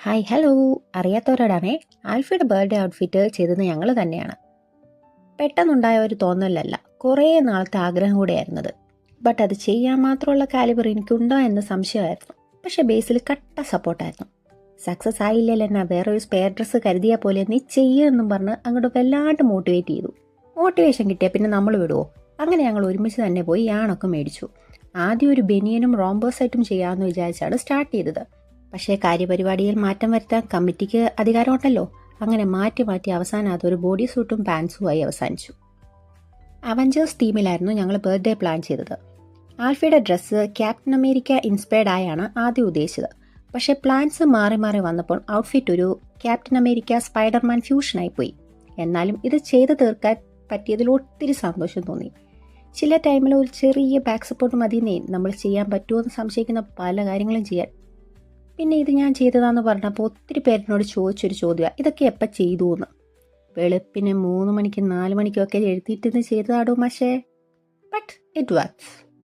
Hi hello. അറിയാത്തവരോടാണേ, ആൽഫിയുടെ birthday outfit ചെയ്തത് ഞങ്ങൾ തന്നെയാണ്. പെട്ടെന്നുണ്ടായ ഒരു തോന്നലല്ല, കുറേ നാളത്തെ ആഗ്രഹം കൂടെയായിരുന്നത്. ബട്ട് അത് ചെയ്യാൻ മാത്രമുള്ള കാലിബർ എനിക്കുണ്ടോ എന്ന് സംശയമായിരുന്നു. പക്ഷെ ബേസിൽ കട്ട സപ്പോർട്ടായിരുന്നു. സക്സസ് ആയില്ലല്ലോ എന്നാ വേറൊരു സ്പെയർ ഡ്രസ്സ് കരുതിയാൽ പോലെ നീ ചെയ്യുമെന്നും പറഞ്ഞ് അങ്ങോട്ട് വല്ലാണ്ട് മോട്ടിവേറ്റ് ചെയ്തു. മോട്ടിവേഷൻ കിട്ടിയാൽ പിന്നെ നമ്മൾ വിടുവോ? അങ്ങനെ ഞങ്ങൾ ഒരുമിച്ച് തന്നെ പോയി യാണൊക്കെ മേടിച്ചു. ആദ്യം ഒരു ബനിയനും റോംബോസൈറ്റും ചെയ്യാമെന്ന് വിചാരിച്ചാണ് സ്റ്റാർട്ട് ചെയ്തത്. പക്ഷേ കാര്യപരിപാടിയിൽ മാറ്റം വരുത്താൻ കമ്മിറ്റിക്ക് അധികാരമുണ്ടല്ലോ. അങ്ങനെ മാറ്റി മാറ്റി അവസാനം അതൊരു ബോഡി സൂട്ടും പാൻസുമായി അവസാനിച്ചു. അവഞ്ചേഴ്സ് തീമിലായിരുന്നു ഞങ്ങൾ ബർത്ത്ഡേ പ്ലാൻ ചെയ്തത്. ആൽഫിയുടെ ഡ്രസ്സ് ക്യാപ്റ്റൻ അമേരിക്ക ഇൻസ്പയർഡ് ആയാണ് ആദ്യം ഉദ്ദേശിച്ചത്. പക്ഷേ പ്ലാൻസ് മാറി മാറി വന്നപ്പോൾ ഔട്ട്ഫിറ്റ് ഒരു ക്യാപ്റ്റൻ അമേരിക്ക സ്പൈഡർമാൻ ഫ്യൂഷനായി പോയി. എന്നാലും ഇത് ചെയ്തു തീർക്കാൻ പറ്റിയതിൽ ഒത്തിരി സന്തോഷം തോന്നി. ചില ടൈമിൽ ഒരു ചെറിയ ബാക്ക് സപ്പോർട്ട് മതിയെന്നേ നമ്മൾ ചെയ്യാൻ പറ്റുമോ എന്ന് സംശയിക്കുന്ന പല കാര്യങ്ങളും ചെയ്യാൻ. പിന്നെ ഇത് ഞാൻ ചെയ്തതാന്ന് പറഞ്ഞപ്പോൾ ഒത്തിരി പേരിനോട് ചോദിച്ചൊരു ചോദ്യമാണ്, ഇതൊക്കെ എപ്പോൾ ചെയ്തു എന്ന്. വെളുപ്പിന് 3 മണിക്കും 4 മണിക്കും ഒക്കെ എഴുതിയിട്ടിന്ന് ചെയ്തതാടോ മാഷേ. But it works.